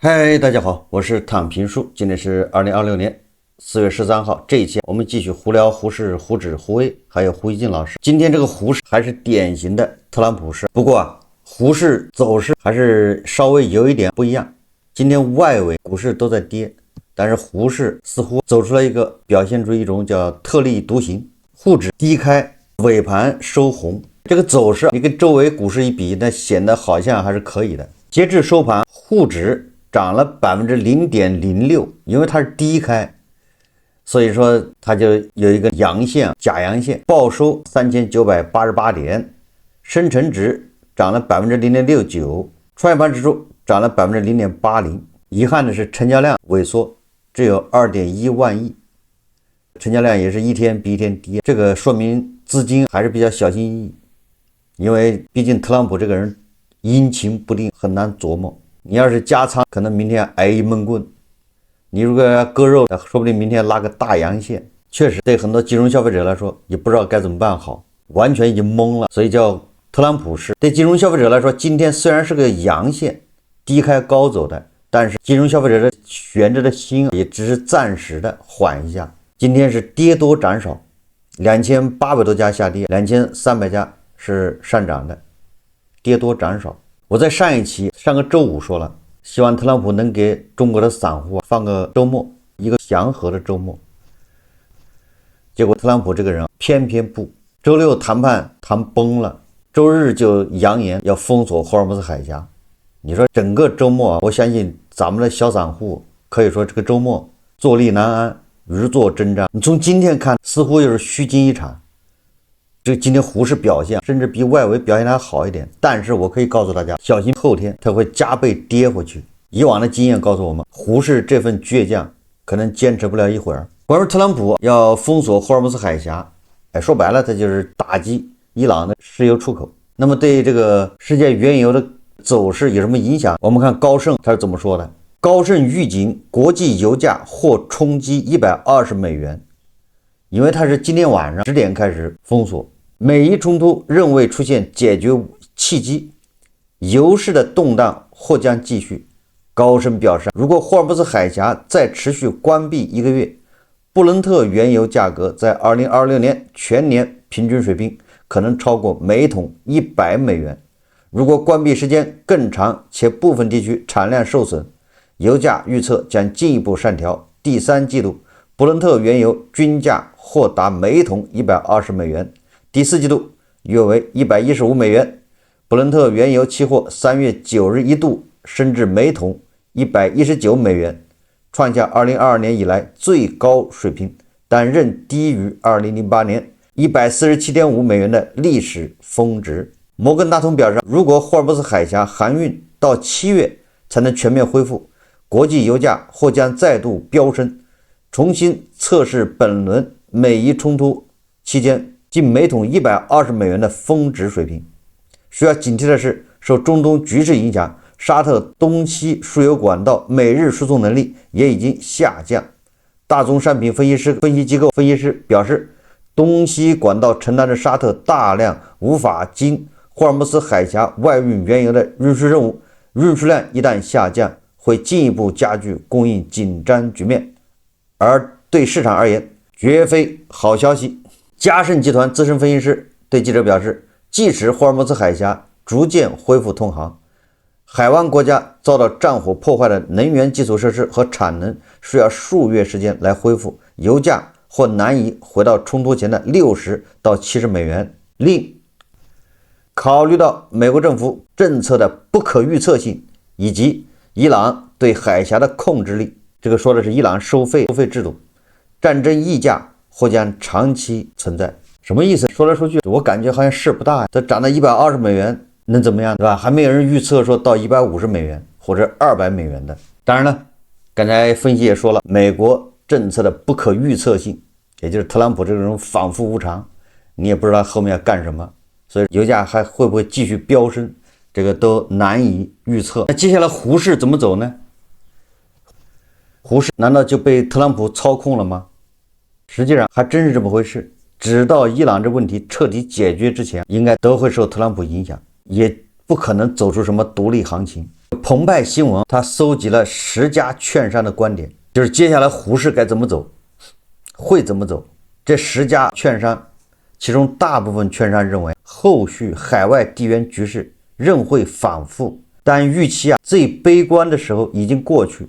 嗨，大家好，我是躺平叔，今天是2026年4月13号。这一期我們繼續胡聊胡適、胡轾、胡威，還有胡一進老師。今天這個胡適還是典型的特朗普式，不過胡適走勢還是稍微有一點不一樣。今天外圍股市都在跌，但是胡適似乎走出了一個表現出一種叫特立獨行，沪指低開，尾盤收紅，這個走勢你跟周圍股市一比，那顯得好像還是可以的。截至收盤，沪指漲了 0.06%， 因為它是低開，所以說它就有一個陽線，假陽線，報收3988點，深成指漲了 0.69%， 創業板指數漲了 0.80%。 遺憾的是成交量萎縮，只有 2.1萬億，成交量也是一天比一天低，這個說明資金還是比較小心翼翼，因為畢竟特朗普這個人陰晴不定，很難琢磨。你要是加倉，可能明天挨一悶棍；你如果要割肉，說不定明天拉個大陽線。確實，對很多金融消費者來說，也不知道該怎麼辦好，完全已經懵了。所以叫特朗普式。对金融消費者來說，今天雖然是個陽線，低開高走的，但是金融消費者的懸着的心也只是暫時的緩一下。今天是跌多漲少，2800多家下跌，2300家是上漲的，跌多漲少。我在上個周五說了，希望特朗普能給中國的散戶放個周末，一個祥和的周末。結果特朗普這個人偏偏不，周六談判談崩了，周日就揚言要封鎖霍爾木茲海峽。你說整個周末，我相信咱們的小散戶可以說這個周末坐立難安，如坐針氈。你從今天看，似乎又是虛驚一場。這今天胡適表現甚至比外圍表現還好一點，但是我可以告訴大家，小心後天它會加倍跌回去。以往的經驗告訴我們，胡適這份倔強可能堅持不了一會兒。關於特朗普要封鎖霍爾木茲海峽，說白了，它就是打擊伊朗的石油出口。那麼對這個世界原油的走勢有什麼影響？我們看高盛他是怎麼說的？高盛預警國際油價或衝擊120美元，因為它是今天晚上10點開始封鎖。美伊衝突仍未出現解決契機，油市的動盪或將繼續。高盛表示，如果霍爾木茲海峽再持續關閉1個月，布倫特原油價格在2026年全年平均水平可能超過每桶100美元。如果關閉時間更長且部分地區產量受損，油價預測將進一步上調。第3季度布倫特原油均價或達每桶120美元。第4季度約為115美元，布倫特原油期貨3月9日一度升至每桶119美元，創下2022年以來最高水平，但仍低於2008年147.5美元的歷史峰值。摩根大通表示，如果霍爾木茲海峽航運到7月才能全面恢復，國際油價或將再度飆升，重新測試本輪美伊衝突期間近每桶120美元的峰值水平。需要警惕的是，受中東局勢影響，沙特東西输油管道每日输送能力也已經下降。大宗商品分析機構分析師表示，東西管道承擔着沙特大量無法經霍爾木茲海峽外運原油的運輸任務，運輸量一旦下降，會進一步加劇供應緊張局面，而對市場而言絕非好消息。嘉盛集團資深分析師對記者表示，即使霍爾木茲海峽逐漸恢復通航，海灣國家遭到戰火破壞的能源基礎設施和產能需要數月時間來恢復，油價或難以回到衝突前的60到70美元。另考慮到美國政府政策的不可預測性以及伊朗對海峽的控制力，這個說的是伊朗收費制度，戰爭溢價或將長期存在。什麼意思？說來說去，我感覺好像事不大，它漲到120美元能怎麼樣，对吧？還沒有人預測說到150美元或者200美元的。當然了，剛才分析也說了，美國政策的不可預測性，也就是特朗普這種反復無常，你也不知道後面要幹什麼，所以油價還會不會繼續飆升，這個都難以預測。那接下來胡適怎麼走呢？胡適難道就被特朗普操控了嗎？實際上還真是這麼回事，直到伊朗這問題徹底解決之前，應該都會受特朗普影響，也不可能走出什麼獨立行情。澎湃新聞他搜集了10家券商的觀點，就是接下來胡適該怎麼走，會怎麼走。這10家券商，其中大部分券商認為，後續海外地緣局勢仍會反覆，但預期最悲觀的時候已經過去。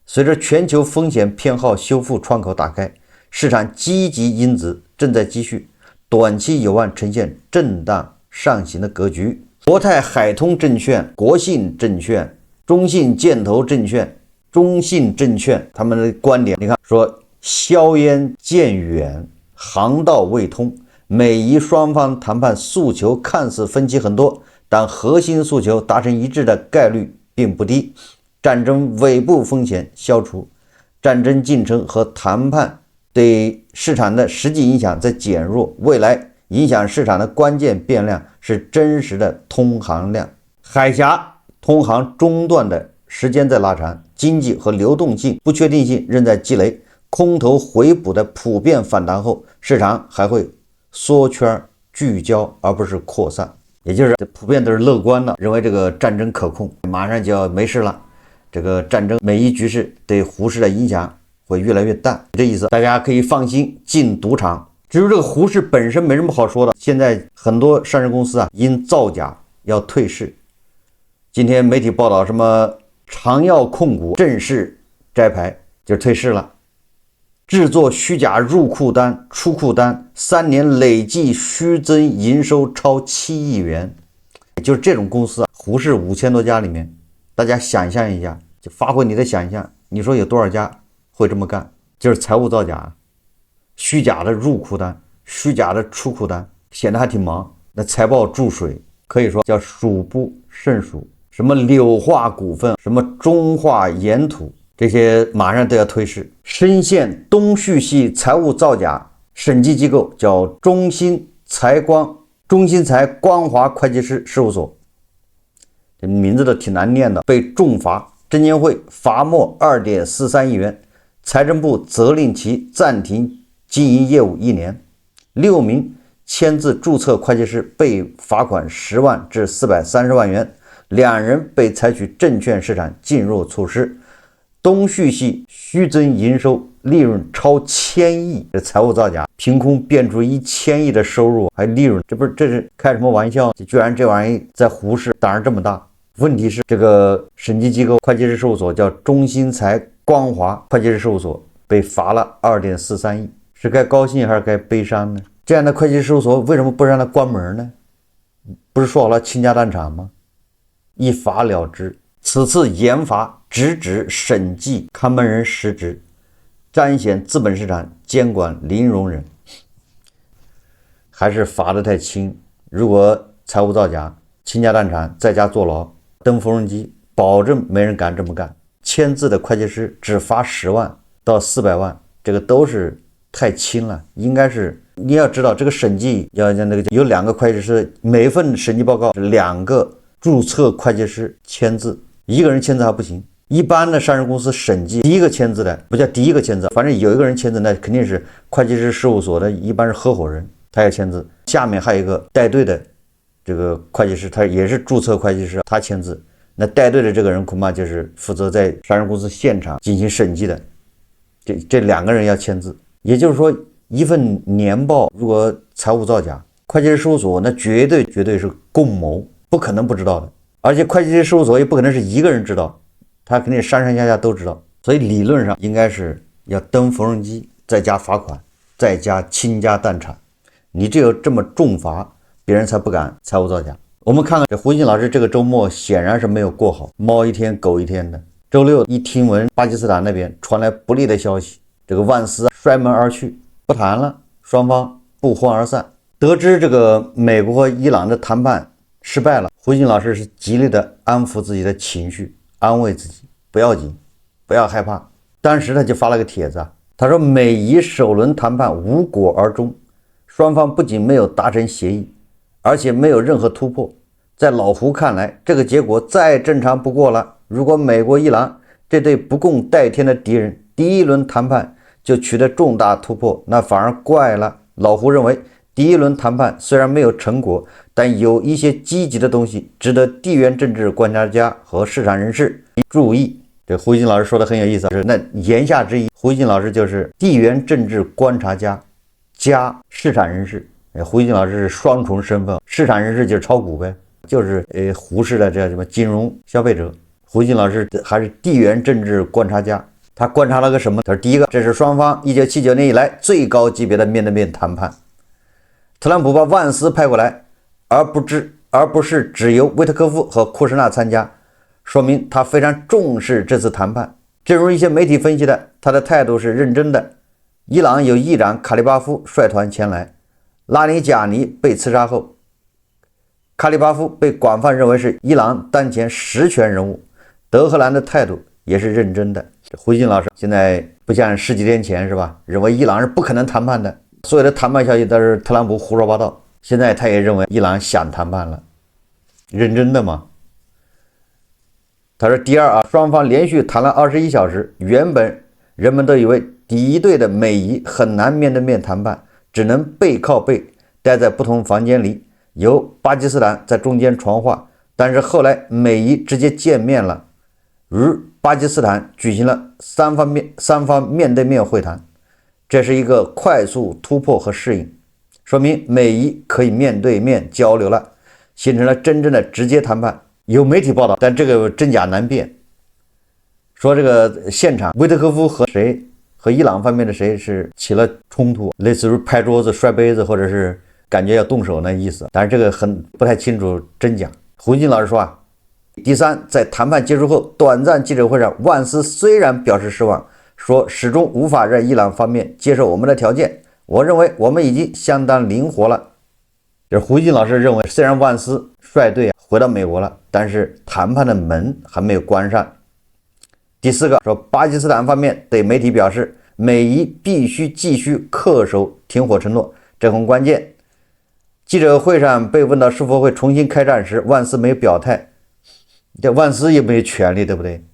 隨着全球風險偏好修復窗口打開，市場積極因子正在繼續，短期有望呈現震盪上行的格局。國泰海通證券、國信證券、中信建投證券、中信證券他們的觀點，你看說硝煙漸遠，航道未通，美伊雙方談判訴求看似分歧很多，但核心訴求達成一致的概率並不低。戰爭尾部風險消除，戰爭進程和談判對市場的實際影響在減弱，未來影響市場的關鍵變量是真實的通航量。海峽通航中斷的時間在拉長，經濟和流動性不確定性仍在積累，空頭回補的普遍反彈後，市場還會縮圈聚焦而不是擴散，也就是普遍都是樂觀的，認為這個戰爭可控，馬上就要沒事了。這個戰爭美伊局勢對胡適的影響會越來越淡，這意思大家可以放心進賭場。至於這個胡適本身沒什麼好說的，現在很多上市公司因造假要退市。今天媒體報道什麼長藥控股正式摘牌，就退市了。制作虛假入庫單、出庫單，3年累計虛增營收超7億元，就是這種公司胡適5000多家裡面，大家想象一下，就發揮你的想象，你說有多少家會這麼幹？就是財務造假，虛假的入庫單、虛假的出庫單，顯得還挺忙。那財報注水，可以說叫數不勝數。什麼柳化股份、什麼中化鹽土，這些馬上都要退市。深陷東旭系財務造假審計機構叫中新財光華會計師事務所，這名字都挺難念的，被重罰，證監會罰沒2.43億元，財政部責令其暫停經營業務1年。6名簽字注冊會計師被罰款10萬至430萬元，2人被採取證券市場禁入措施。東旭系虛增營收，利潤超1000億，這財務造假，憑空變出1000億的收入還利潤，這是開什麼玩笑？居然這玩意在胡適膽兒這麼大。問題是這個審計機構會計師事務所叫中新財光華會計師事務所被罰了2.43億，是該高興還是該悲傷呢？這樣的會計師事務所為什麼不讓他關門呢？不是說好了傾家蕩產嗎？一罰了之。此次嚴罰直指審計看門人失職，彰顯資本市場監管零容忍，還是罰得太輕。如果財務造假、傾家蕩產、在家坐牢、登縫紉機，保證沒人敢這麼幹。簽字的會計師只罰10萬到400萬，這個都是太輕了。應該是你要知道，這個審計要那個有2個會計師，每一份審計報告2個注冊會計師簽字。一個人簽字還不行，一般的上市公司審計第一個簽字的不叫第一個簽字，反正有一個人簽字，那肯定是會計師事務所的，一般是合夥人，他要簽字。下面還有一個帶隊的這個會計師，他也是注冊會計師，他簽字。那帶隊的這個人恐怕就是負責在上市公司現場進行審計的，這2個人要簽字。也就是說，一份年報如果財務造假，會計師事務所那絕對是共謀，不可能不知道的。而且會計師事務所也不可能是一個人知道，他肯定上上下下都知道。所以理論上應該是要登縫紉機，再加罰款，再加傾家蕩產。你只有這麼重罰，別人才不敢財務造假。我們看看這胡锡進老師這個周末顯然是沒有過好，貓一天狗一天的。周六一聽聞巴基斯坦那邊傳來不利的消息，這個萬斯摔門而去，不談了，雙方不歡而散。得知這個美國和伊朗的談判失敗了，胡锡进老師是极力的安撫自己的情緒，安慰自己不要緊，不要害怕。当時他就發了個帖子，他說美伊首輪談判無果而終，雙方不僅沒有達成協議，而且沒有任何突破。在老胡看來，這個結果再正常不過了。如果美國伊朗這對不共戴天的敵人第一輪談判就取得重大突破，那反而怪了。老胡認為第一輪談判雖然沒有成果，但有一些積極的東西值得地緣政治觀察家和市場人士注意。這胡一金老師說的很有意思，那言下之意，胡一金老師就是地緣政治觀察家加市場人士。胡一金老師是雙重身份，市場人士就是炒股呗，就是胡适的这什么金融消費者。胡一金老師還是地緣政治觀察家，他觀察了個什麼？他說第一個，這是雙方1979年以來最高級別的面對面談判。特朗普把萬斯派過來，而不是只由威特科夫和庫什納參加，說明他非常重視這次談判。正如一些媒體分析的，他的態度是認真的。伊朗有議長卡利巴夫率團前來，拉尼賈尼被刺殺後，卡利巴夫被廣泛認為是伊朗當前實權人物。德黑蘭的態度也是認真的。胡一金老師現在不像10幾天前是吧，認為伊朗是不可能談判的，所有的談判消息都是特朗普胡說八道。現在他也認為伊朗想談判了，認真的嘛。他說第二雙方連續談了21小時，原本人們都以為敵對的美伊很難面對面談判，只能背靠背待在不同房間裡，由巴基斯坦在中間傳話。但是後來美伊直接見面了，與巴基斯坦舉行了三方面對面會談，這是一個快速突破和適應，說明美伊可以面對面交流了，形成了真正的直接談判。有媒體報道，但這個真假難辨，說這個現場威特科夫和伊朗方面的誰是起了衝突，類似於拍桌子摔杯子，或者是感覺要動手那意思，但是這個很不太清楚真假。胡一金老師說第三，在談判結束後短暫記者會上，萬斯雖然表示失望，說始終無法讓伊朗方面接受我們的條件，我認為我們已經相當靈活了。就是胡一金老師認為，雖然萬斯率隊回到美國了，但是談判的門還沒有關上。第四個說，巴基斯坦方面對媒體表示，美伊必須繼續恪守停火承諾，這很關鍵。記者會上被問到是否會重新開戰時，萬斯沒有表態。這萬斯也沒有權利，對不對？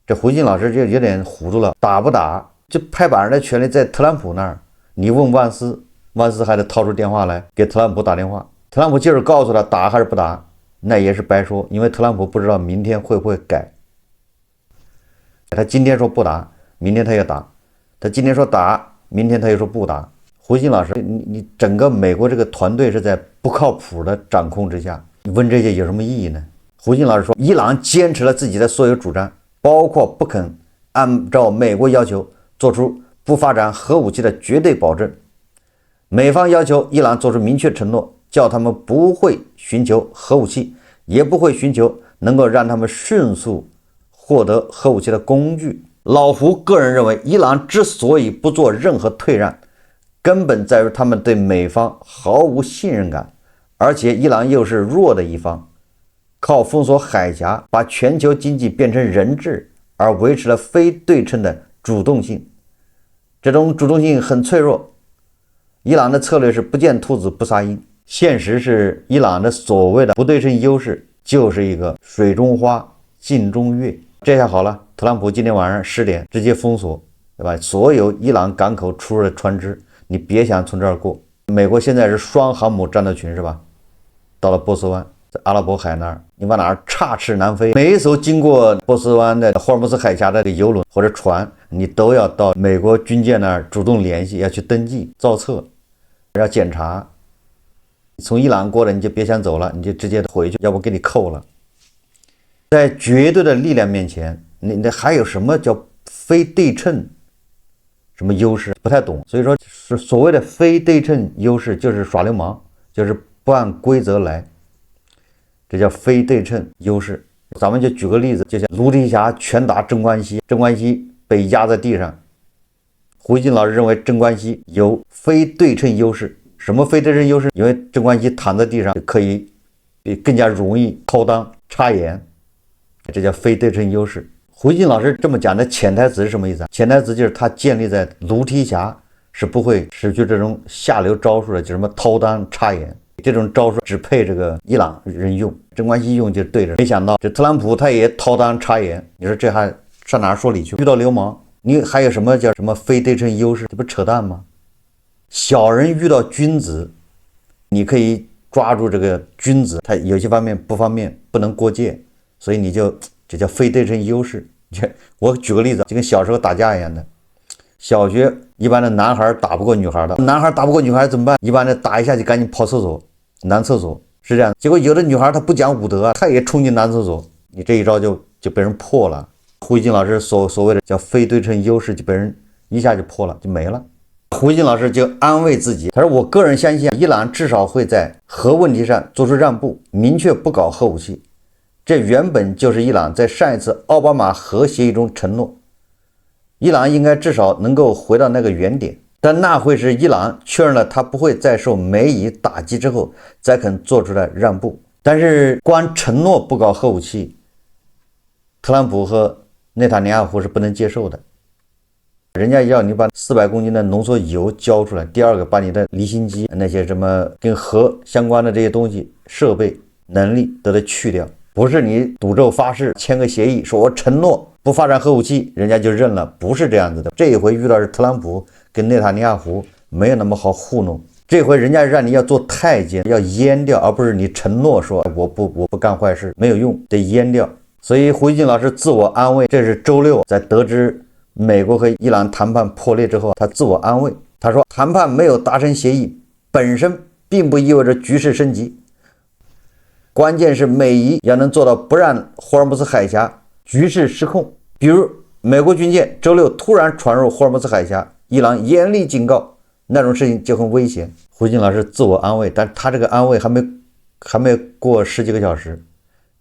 這胡一金老師就有點糊塗了，打不打？就拍板上的權利在特朗普那兒。你問萬斯，萬斯還得掏出電話來給特朗普打電話。特朗普就是告訴他打還是不打，那也是白說，因為特朗普不知道明天會不會改。他今天說不打，明天他又打；他今天說打，明天他又說不打。胡一金老師，你整個美國這個團隊是在不靠譜的掌控之下，你問這些有什麼意義呢？胡一金老師說，伊朗堅持了自己的所有主張，包括不肯按照美國要求做出不發展核武器的絕對保證。美方要求伊朗做出明確承諾，叫他們不會尋求核武器，也不會尋求能夠讓他們迅速獲得核武器的工具。老胡個人認為，伊朗之所以不做任何退讓，根本在於他們對美方毫無信任感，而且伊朗又是弱的一方，靠封鎖海峽把全球經濟變成人質而維持了非對稱的主動性，這種主動性很脆弱。伊朗的策略是不見兔子不撒鷹，現實是伊朗的所謂的不對稱優勢就是一個水中花鏡中月。這下好了，特朗普今天晚上10點直接封鎖，對吧？所有伊朗港口出入的船只，你別想從這兒過。美國現在是雙航母戰鬥群是吧？到了波斯灣，在阿拉伯海那兒，你往哪兒插翅難飛。每一艘經過波斯灣的霍爾木茲海峽的油輪或者船，你都要到美國軍艦那兒主動聯繫，要去登記造冊，要檢查。從伊朗過來你就別想走了，你就直接回去，要不给你扣了。在絕对的力量面前，你還有什麼叫非对称什麼優勢？不太懂。所以說所謂的非对称優勢就是耍流氓，就是不按規則來，這叫非对称優勢。咱們就舉個例子，就像盧提轄拳打鎮關西，鎮關西被壓在地上，胡一金老師認為鎮關西有非對称優勢。什麼非对稱優勢？因為鎮關西躺在地上可以更加容易掏襠插眼，這叫非对称優勢。胡一金老師這麼講的潛台詞是什麼意思？潛台詞就是他建立在盧提轄是不會使出這種下流招數的，就什麼掏襠插眼，這種招數只配這個伊朗人用，鎮關西用就對着。沒想到這特朗普他也掏襠插眼，你說這還上哪兒說理去？遇到流氓，你還有什麼叫什麼非对称優勢？這不扯淡嗎？小人遇到君子，你可以抓住这个君子，他有些方面不方便，不能过界，所以你这叫非对称优勢。我舉個例子，就跟小時候打架一樣的。小學一般的男孩打不過女孩的，男孩打不過女孩怎麼辦？一般的打一下就趕緊跑廁所，男廁所是這樣。結果有的女孩她不講武德啊，她也衝進男廁所，你這一招就被人破了。胡一靜老師所謂的叫非對稱優勢就被人一下就破了，就沒了。胡一靜老師就安慰自己，他說：“我個人相信伊朗至少會在核問題上做出讓步，明確不搞核武器。這原本就是伊朗在上一次奧巴馬核協議中承諾。伊朗應該至少能夠回到那個原點，但那會是伊朗確認了他不會再受美以打擊之後才肯做出來讓步。但是光承諾不搞核武器，特朗普和內塔尼亞胡是不能接受的。人家要你把400公斤的濃縮鈾交出來，第二個把你的離心機那些什麼跟核相關的這些東西設備能力都得去掉，不是你賭咒發誓簽個協議說我承諾不發展核武器，人家就認了，不是這樣子的。這一回遇到是特朗普跟內塔尼亞胡沒有那麼好糊弄，這回人家讓你要做太監，要閹掉，而不是你承諾說我不幹壞事，沒有用，得閹掉。所以胡一靜老師自我安慰，這是周六在得知美國和伊朗談判破裂之後，他自我安慰，他說談判沒有達成協議本身並不意味着局勢升級，關鍵是美伊要能做到不讓霍爾木茲海峽局勢失控。比如美國軍艦周六突然闖入霍爾木茲海峽，伊朗嚴厲警告，那種事情就很危險。胡一靜老師自我安慰，但他這個安慰還沒過10幾個小時，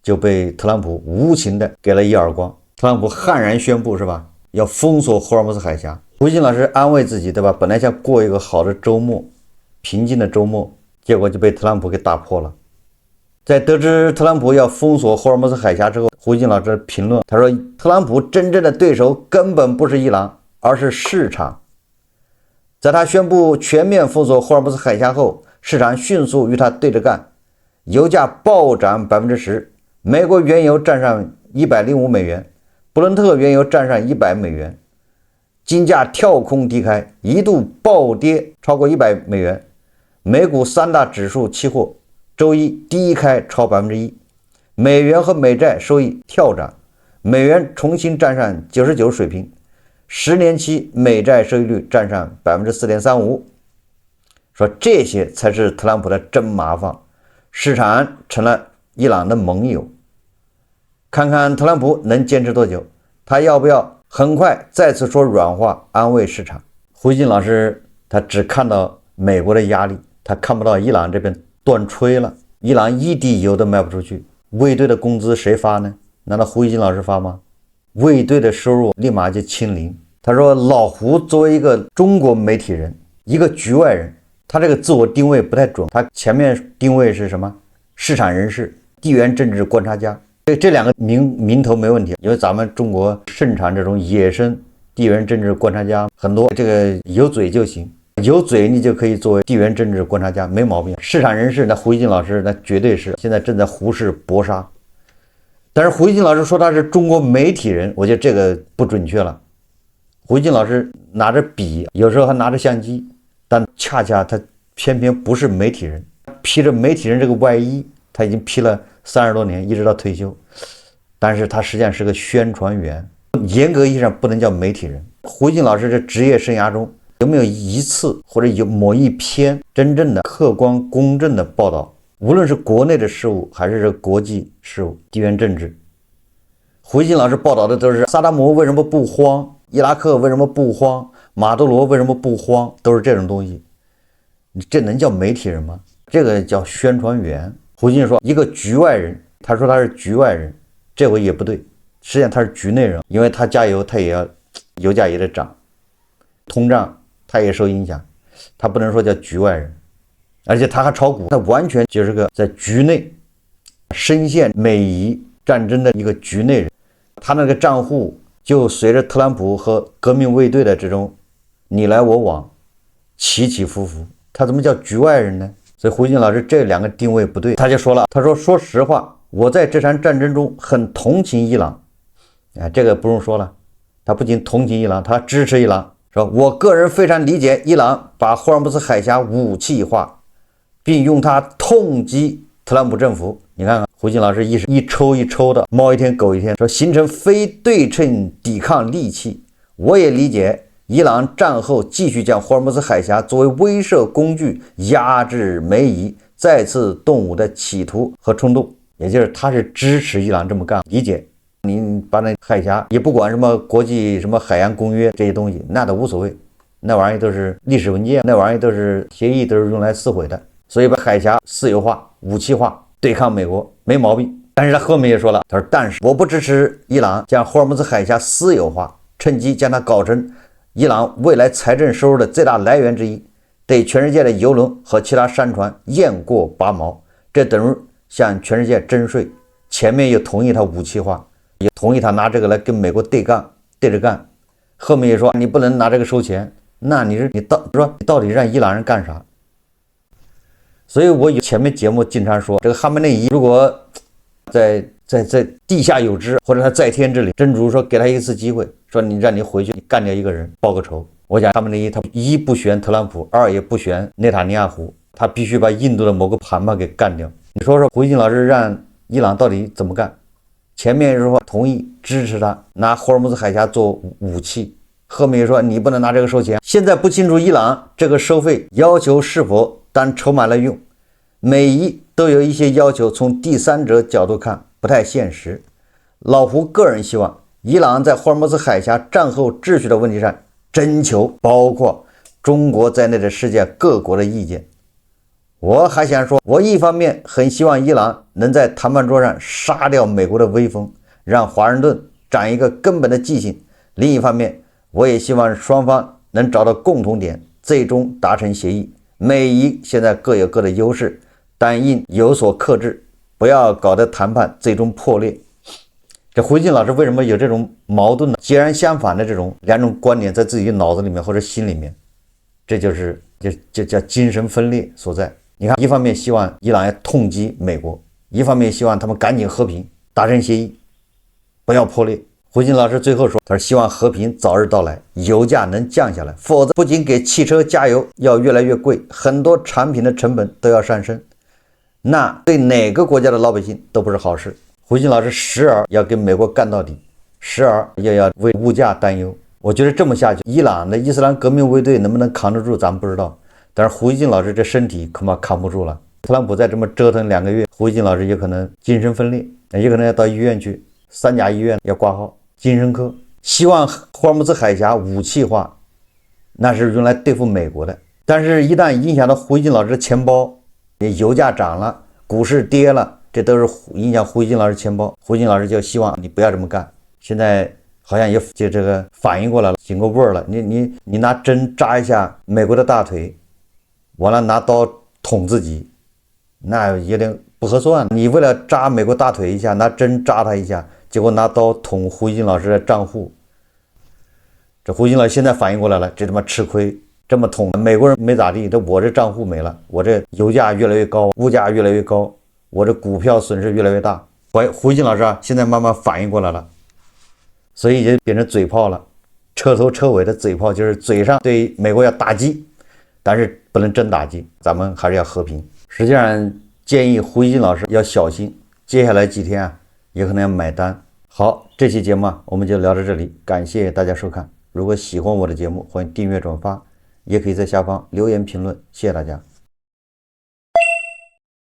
就被特朗普無情的給了一耳光。特朗普悍然宣布，是吧？要封鎖霍爾木茲海峽。胡一靜老師安慰自己，對吧？本來想過一個好的周末，平靜的周末，結果就被特朗普給打破了。在得知特朗普要封鎖霍爾木茲海峽之後，胡一靜老師評論，他說特朗普真正的對手根本不是伊朗，而是市場。在他宣布全面封鎖霍爾木茲海峽後，市場迅速與他對着幹，油價暴漲 10%， 美國原油站上105美元，布倫特原油站上100美元，金價跳空低開，一度暴跌超過100美元。美股3大指數期貨周一低開超 1%， 美元和美債收益跳漲，美元重新站上99水平，10年期美債收益率站上 4.35%。 說這些才是特朗普的真麻煩，市場成了伊朗的盟友。看看特朗普能堅持多久，他要不要很快再次說軟話安慰市場。胡一靜老師他只看到美國的壓力，他看不到伊朗這邊斷炊了，伊朗一滴油都賣不出去，衛隊的工資誰發呢？難道胡一靜老師發嗎？衛隊的收入立馬就清零。他說老胡作為一個中國媒體人，一個局外人，他這個自我定位不太準，他前面定位是什麼？市場人士、地緣政治觀察家。這兩個名頭沒問題，因為咱們中國盛產這種野生地緣政治觀察家很多，這個有嘴就行，有嘴你就可以作為地緣政治觀察家，沒毛病。市場人士那胡一靜老師那絕對是現在正在胡適搏殺，但是胡一靜老師說他是中國媒體人，我覺得這個不準確了。胡一靜老師拿着筆，有時候還拿着相機，但恰恰他偏偏不是媒體人，披着媒體人這個外衣，他已經披了30多年，一直到退休，但是他實際上是個宣傳員，嚴格意義上不能叫媒體人。胡一靜老師這職業生涯中有沒有一次或者有某一篇真正的客觀公正的報道，無論是國內的事務還是國際事務、地緣政治，胡一靜老師報道的都是薩達姆為什麼不慌，伊拉克為什麼不慌，馬杜羅為什麼不慌，都是這種東西。你這能叫媒體人嗎？這個叫宣傳員。胡一靜說一個局外人，他說他是局外人，這回也不對，實際上他是局內人，因為他加油他也要油價也得漲，通脹他也受影響，他不能說叫局外人，而且他還炒股，他完全就是個在局內深陷美伊戰爭的一個局內人，他那個賬戶就隨着特朗普和革命衛隊的這種你來我往起起伏伏，他怎麼叫局外人呢？所以胡一靜老師這兩個定位不對，他就說了，他說說實話，我在這場戰爭中很同情伊朗，這個不用說了，他不僅同情伊朗，他支持伊朗，說我個人非常理解伊朗把霍爾木茲海峽武器化，並用它痛擊特朗普政府。你看看胡锦老師一抽一抽的，猫一天狗一天，说形成非对称抵抗利器。我也理解伊朗戰後繼續將霍爾木茲海峽作為威懾工具壓制美以再次動武的企圖和衝動，也就是他是支持伊朗這麼幹，理解。你把那海峽也不管什麼國際什麼海洋公約這些東西，那都無所謂，那玩意都是歷史文件，那玩意都是協議，都是用來撕毀的。所以把海峽私有化、武器化，對抗美国沒毛病。但是他後面也說了，他说但是我不支持伊朗將霍爾木茲海峽私有化，趁機將它搞成伊朗未來財政收入的最大來源之一，對全世界的油輪和其他商船雁過拔毛，這等於向全世界徵稅。前面又同意他武器化，也同意他拿這個來跟美國对着幹，後面也說你不能拿這個收錢，那你到底讓伊朗人幹啥？所以我前面節目經常說，这個哈梅内伊如果在地下有知，或者他在天之灵，真主說給他一次機會，說讓你回去你幹掉一個人報個仇。我想哈梅内伊他一不選特朗普，二也不選內塔尼亞胡，他必須把印度的某個盤給幹掉。你說胡锦老師讓伊朗到底怎麼幹？前面說同意支持他拿霍爾木茲海峽做武器，後面說你不能拿這個收錢。現在不清楚伊朗這個收費要求是否當籌碼來用，美伊都有一些要求，從第三者角度看不太現實。老胡個人希望伊朗在霍爾木茲海峽戰後秩序的問題上徵求包括中國在內的世界各國的意見。我還想說，我一方面很希望伊朗能在談判桌上殺掉美國的威風，讓華盛頓長一個根本的記性；另一方面，我也希望雙方能找到共同點，最終達成協議。美伊現在各有各的優勢，但應有所克制，不要搞得談判最終破裂。這胡锦老師為什麼有這種矛盾呢？截然相反的這種兩種觀點在自己腦子裡面或者心裡面，這就叫精神分裂所在。你看，一方面希望伊朗要痛擊美國，一方面希望他們趕緊和平達成協議，不要破裂。胡锦老師最後說，他說希望和平早日到來，油價能降下來，否則不僅給汽車加油要越来越貴，很多產品的成本都要上升，那對哪個國家的老百姓都不是好事。胡锦老師時而要跟美國幹到底，時而也要為物價擔憂。我覺得這麼下去，伊朗的伊斯蘭革命衛隊能不能扛得住咱們不知道，但是胡锦老師這身體恐怕扛不住了。特朗普再這麼折騰2個月，胡錦老師也可能精神分裂，也可能要到醫院去，3甲醫院要掛號精神科。希望霍爾木茲海峽武器化，那是用來對付美國的，但是一旦影響到胡锦老師的錢包，油價漲了，股市跌了，這都是影響胡锦老師錢包。胡锦老師就希望你不要這麼幹。現在好像也就這個反應過來了，醒過味兒了。你拿針扎一下美國的大腿，完了拿刀捅自己，那有點不合算。你為了扎美國大腿一下，拿針扎他一下，結果拿刀捅胡锦老師的賬戶。這胡锦老師現在反應過來了，這他媽吃虧，這麼捅美國人沒咋地，我這賬戶沒了，我這油價越來越高，物價越來越高，我這股票損失越來越大。胡锦老師啊，現在慢慢反應過來了，所以就变成嘴炮了，徹頭徹尾的嘴炮，就是嘴上對美國要打擊，但是不能真打擊，咱們還是要和平。實際上建議胡錦老師要小心，接下來幾天啊也可能要買單。好，這期節目啊我們就聊到這裡，感謝大家收看。如果喜歡我的節目，歡迎訂閱轉發，也可以在下方留言評論，謝謝大家。